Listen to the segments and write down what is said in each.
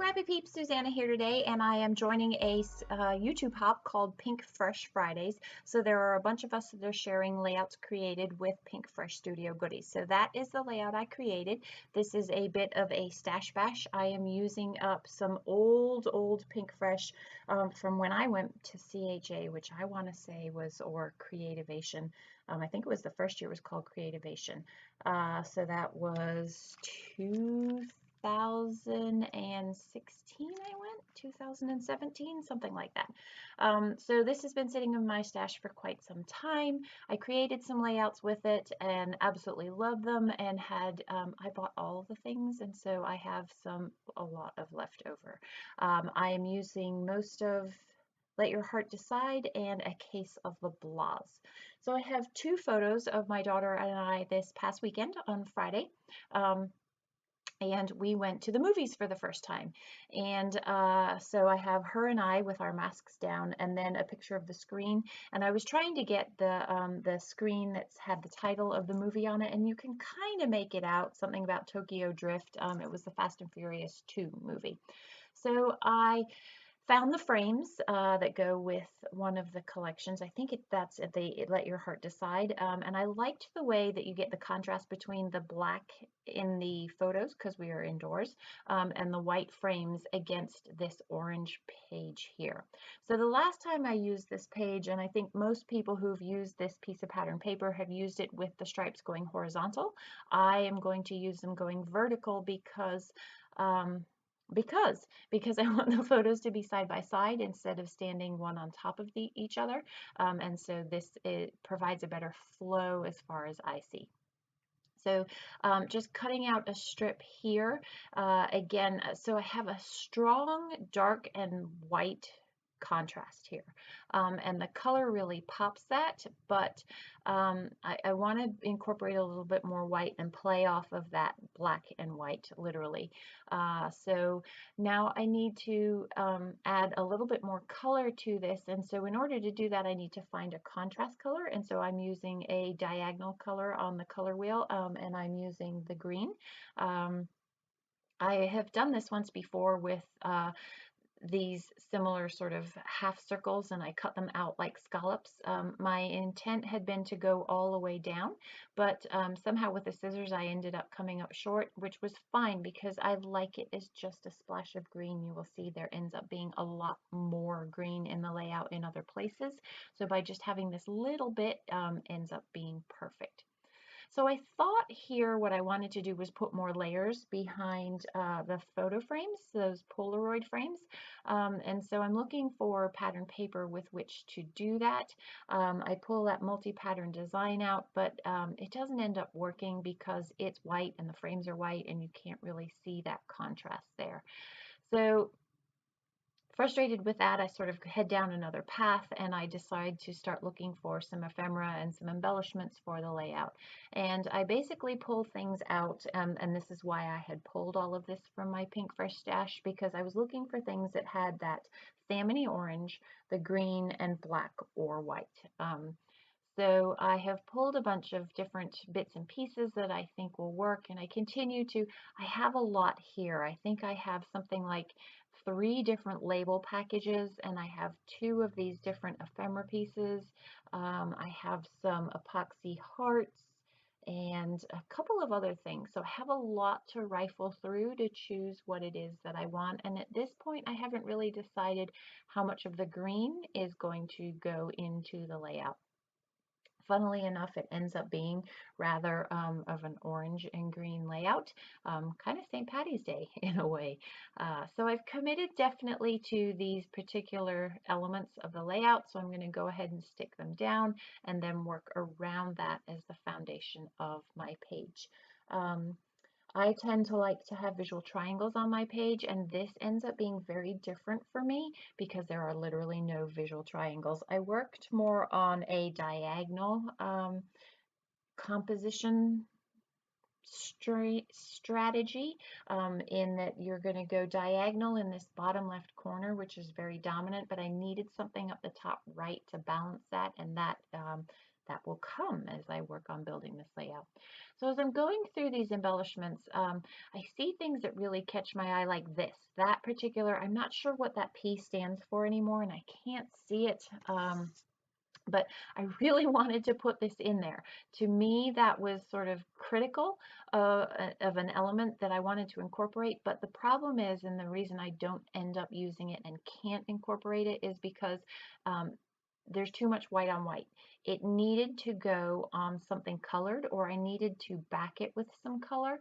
Scrappy Peeps, Suzanna here today, and I am joining a YouTube hop called PinkFresh Fridays. So there are a bunch of us that are sharing layouts created with PinkFresh Studio goodies. So that is the layout I created. This is a bit of a stash bash. I am using up some old PinkFresh from when I went to CHA, which I want to say was, or Creativation. I think it was the first year was called Creativation. So that was 2016 I went, 2017, something like that. So this has been sitting in my stash for quite some time. I created some layouts with it and absolutely love them, and had I bought all of the things, and so I have a lot of leftover. I am using most of Let Your Heart Decide and a case of the Blahs. So I have two photos of my daughter and I this past weekend on Friday. And we went to the movies for the first time. And so I have her and I with our masks down, and then a picture of the screen. And I was trying to get the screen that's had the title of the movie on it, and you can kind of make it out, something about Tokyo Drift. It was the Fast and Furious 2 movie. So I found the frames that go with one of the collections. I think that's the Let Your Heart Decide. And I liked the way that you get the contrast between the black in the photos, because we are indoors, and the white frames against this orange page here. So the last time I used this page, and I think most people who've used this piece of pattern paper have used it with the stripes going horizontal. I am going to use them going vertical um, because I want the photos to be side by side instead of standing one on top of each other. And so it provides a better flow as far as I see. So just cutting out a strip here. Again, so I have a strong dark and white contrast here. And the color really pops that, but I want to incorporate a little bit more white and play off of that black and white, literally. So now I need to add a little bit more color to this, and so in order to do that I need to find a contrast color, and so I'm using a diagonal color on the color wheel, and I'm using the green. I have done this once before with these similar sort of half circles, and I cut them out like scallops. My intent had been to go all the way down, but somehow with the scissors I ended up coming up short, which was fine because I like it as just a splash of green. You will see there ends up being a lot more green in the layout in other places. So by just having this little bit ends up being perfect. So I thought here what I wanted to do was put more layers behind the photo frames, those Polaroid frames. And so I'm looking for pattern paper with which to do that. I pull that multi-pattern design out, but it doesn't end up working because it's white and the frames are white and you can't really see that contrast there. So frustrated with that, I sort of head down another path, and I decide to start looking for some ephemera and some embellishments for the layout. And I basically pull things out, and this is why I had pulled all of this from my PinkFresh stash, because I was looking for things that had that salmony orange, the green, and black or white. So I have pulled a bunch of different bits and pieces that I think will work, and I have a lot here. I think I have something like 3 different label packages, and I have 2 of these different ephemera pieces. I have some epoxy hearts and a couple of other things. So I have a lot to rifle through to choose what it is that I want. And at this point, I haven't really decided how much of the green is going to go into the layout. Funnily enough, it ends up being rather of an orange and green layout, kind of St. Patty's Day in a way. So I've committed definitely to these particular elements of the layout, so I'm going to go ahead and stick them down and then work around that as the foundation of my page. I tend to like to have visual triangles on my page, and this ends up being very different for me because there are literally no visual triangles. I worked more on a diagonal composition strategy, in that you're going to go diagonal in this bottom left corner, which is very dominant, but I needed something up the top right to balance that, and that will come as I work on building this layout. So as I'm going through these embellishments, I see things that really catch my eye, like this. That particular, I'm not sure what that P stands for anymore, and I can't see it. But I really wanted to put this in there. To me, that was sort of critical of an element that I wanted to incorporate. But the problem is, and the reason I don't end up using it and can't incorporate it, is because um, there's too much white on white. It needed to go on something colored, or I needed to back it with some color.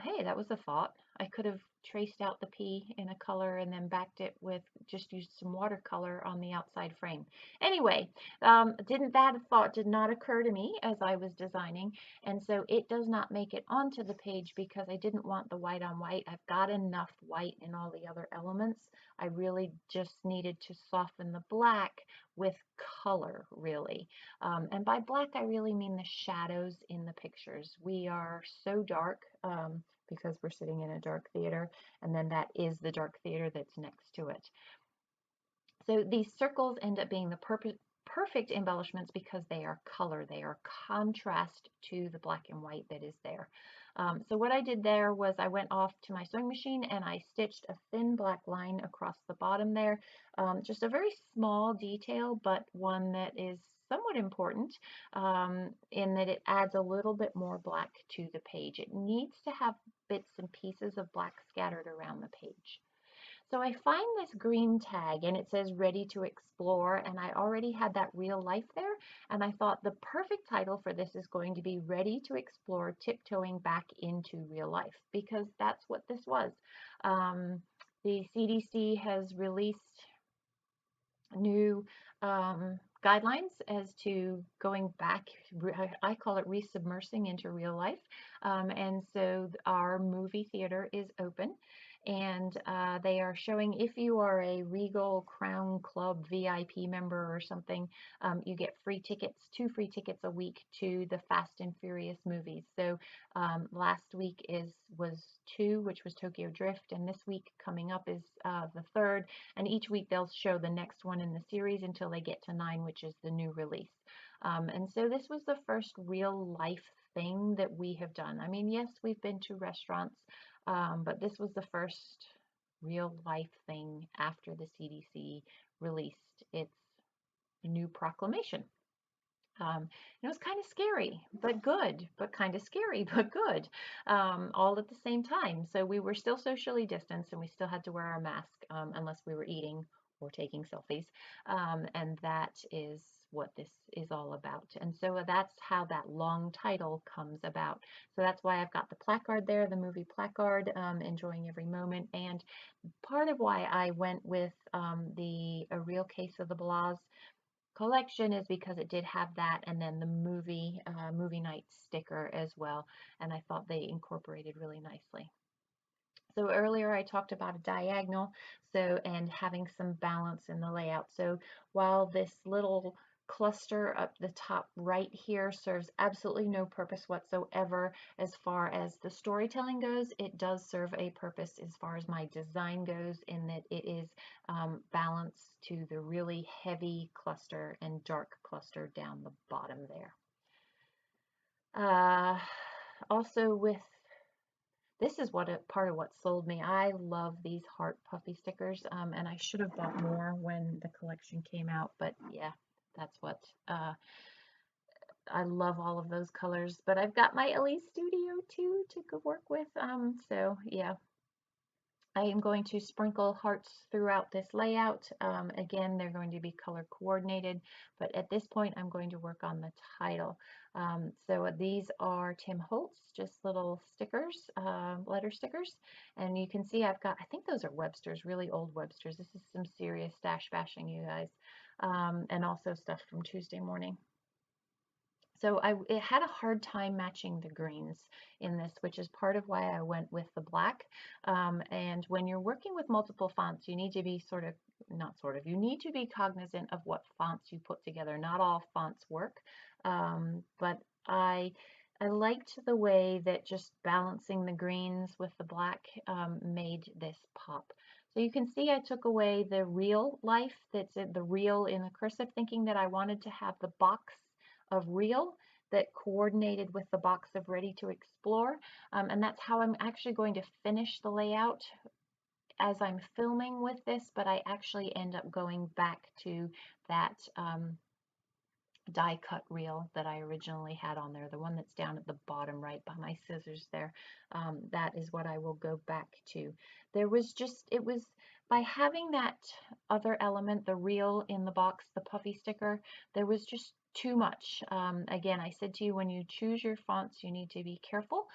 Hey, that was a thought. I could have traced out the P in a color and then backed it with, just used some watercolor on the outside frame. Anyway, that thought did not occur to me as I was designing, and so it does not make it onto the page because I didn't want the white on white. I've got enough white in all the other elements. I really just needed to soften the black with color, really. And by black, I really mean the shadows in the pictures. We are so dark because we're sitting in a dark theater, and then that is the dark theater that's next to it. So these circles end up being the perfect embellishments because they are color. They are contrast to the black and white that is there. So what I did there was I went off to my sewing machine and I stitched a thin black line across the bottom there. Just a very small detail, but one that is somewhat important in that it adds a little bit more black to the page. It needs to have bits and pieces of black scattered around the page. So I find this green tag and it says ready to explore, and I already had that real life there, and I thought the perfect title for this is going to be Ready to Explore Tiptoeing Back into Real Life, because that's what this was. The CDC has released new guidelines as to going back. I call it resubmersing into real life. And so our movie theater is open, and they are showing, if you are a Regal Crown Club VIP member or something, you get free tickets, 2 free tickets a week to the Fast and Furious movies. So last week was 2, which was Tokyo Drift, and this week coming up is the 3rd, and each week they'll show the next one in the series until they get to 9, which is the new release. And so this was the first real life thing that we have done. I mean, yes, we've been to restaurants, but this was the first real life thing after the CDC released its new proclamation. It was kind of scary, but good, but kind of scary, but good, all at the same time. So we were still socially distanced and we still had to wear our mask unless we were eating or taking selfies. And that is what this is all about. And so that's how that long title comes about. So that's why I've got the placard there, the movie placard, enjoying every moment. And part of why I went with A Real Case of the Blahs collection is because it did have that, and then the movie night sticker as well, and I thought they incorporated really nicely. So earlier I talked about a diagonal, and having some balance in the layout. So while this little cluster up the top right here serves absolutely no purpose whatsoever as far as the storytelling goes, it does serve a purpose as far as my design goes, in that it is balanced to the really heavy cluster and dark cluster down the bottom there. Also with this is part of what sold me. I love these heart puffy stickers, and I should have bought more when the collection came out, but yeah, that's what, I love all of those colors, but I've got my LE Studio too to go work with, so yeah. I am going to sprinkle hearts throughout this layout. Again, they're going to be color coordinated, but at this point I'm going to work on the title. So these are Tim Holtz, just little stickers, letter stickers, and you can see I've got, I think those are Webster's, really old Webster's. This is some serious stash bashing, you guys, and also stuff from Tuesday morning. So it had a hard time matching the greens in this, which is part of why I went with the black. And when you're working with multiple fonts, you need to be you need to be cognizant of what fonts you put together. Not all fonts work, but I liked the way that just balancing the greens with the black made this pop. So you can see I took away the real life, that's the real in the cursive, thinking that I wanted to have the box of reel that coordinated with the box of Ready to Explore. And that's how I'm actually going to finish the layout as I'm filming with this, but I actually end up going back to that die cut reel that I originally had on there, the one that's down at the bottom right by my scissors there. That is what I will go back to. There was just, it was by having that other element, the reel in the box, the puffy sticker, there was just too much. Again, I said to you, when you choose your fonts, you need to be careful.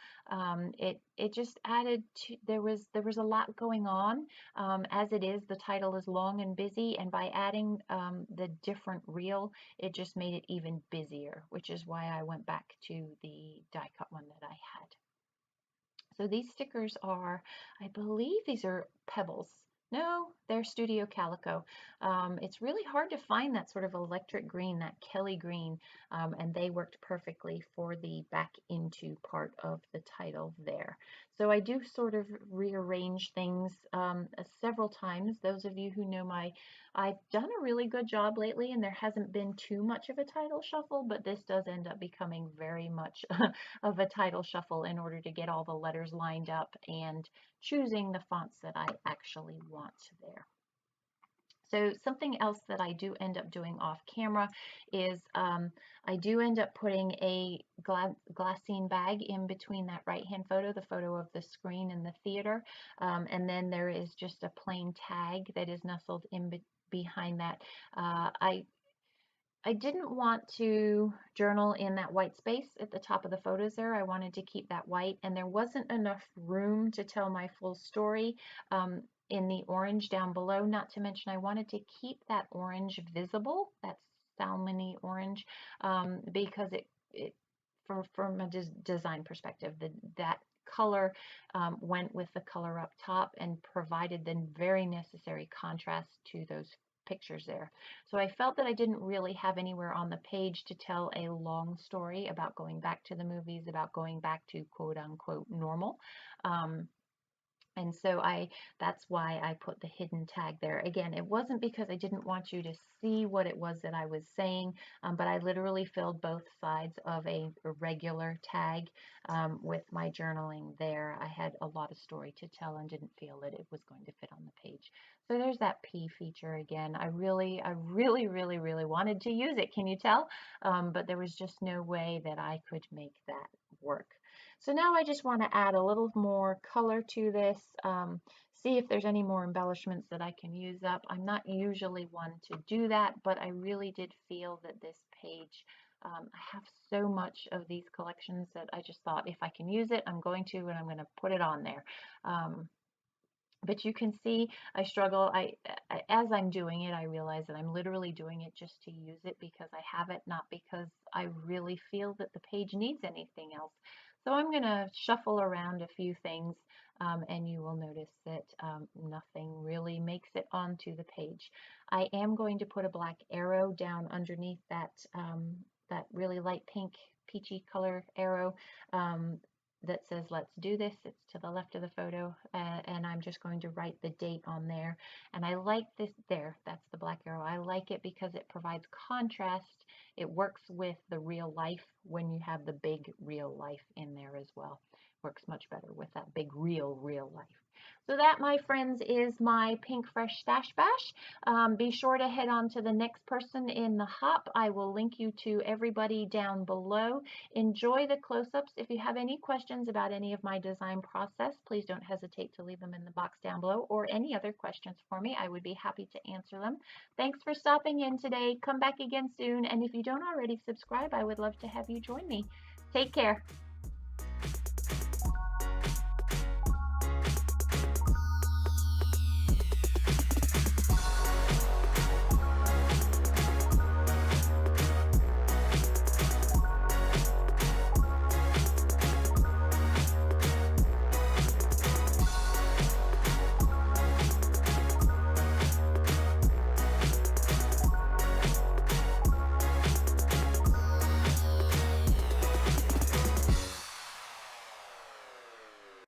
It just added to, there was a lot going on. As it is, the title is long and busy, and by adding the different reel, it just made it even busier, which is why I went back to the die cut one that I had. So these stickers are, I believe these are Pebbles. No, they're Studio Calico. It's really hard to find that sort of electric green, that Kelly green, and they worked perfectly for the back into part of the title there. So I do sort of rearrange things several times. Those of you who know I've done a really good job lately, and there hasn't been too much of a title shuffle, but this does end up becoming very much of a title shuffle in order to get all the letters lined up and choosing the fonts that I actually want there. So something else that I do end up doing off camera is I do end up putting a glassine bag in between that right-hand photo, the photo of the screen in the theater, and then there is just a plain tag that is nestled in behind that. I didn't want to journal in that white space at the top of the photos there. I wanted to keep that white, and there wasn't enough room to tell my full story in the orange down below. Not to mention, I wanted to keep that orange visible, that salmony orange, because from a design perspective, that color went with the color up top and provided the very necessary contrast to those pictures there. So I felt that I didn't really have anywhere on the page to tell a long story about going back to the movies, about going back to quote unquote normal. And so that's why I put the hidden tag there. Again, it wasn't because I didn't want you to see what it was that I was saying, but I literally filled both sides of a regular tag with my journaling there. I had a lot of story to tell and didn't feel that it was going to fit on the page. So there's that P feature again. I really wanted to use it. Can you tell? But there was just no way that I could make that work. So now I just want to add a little more color to this, see if there's any more embellishments that I can use up. I'm not usually one to do that, but I really did feel that this page, I have so much of these collections that I just thought if I can use it, I'm going to, and I'm going to put it on there. But you can see I struggle. As I'm doing it, I realize that I'm literally doing it just to use it because I have it, not because I really feel that the page needs anything else. So I'm going to shuffle around a few things, and you will notice that nothing really makes it onto the page. I am going to put a black arrow down underneath that really light pink peachy color arrow. That says let's do this. It's to the left of the photo, and I'm just going to write the date on there. And I like this there, that's the black arrow. I like it because it provides contrast. It works with the real life when you have the big real life in there as well. Works much better with that big real life. So that, my friends, is my PinkFresh Stash Bash. Be sure to head on to the next person in the hop. I will link you to everybody down below. Enjoy the close-ups. If you have any questions about any of my design process, please don't hesitate to leave them in the box down below, or any other questions for me. I would be happy to answer them. Thanks for stopping in today. Come back again soon. And if you don't already subscribe, I would love to have you join me. Take care.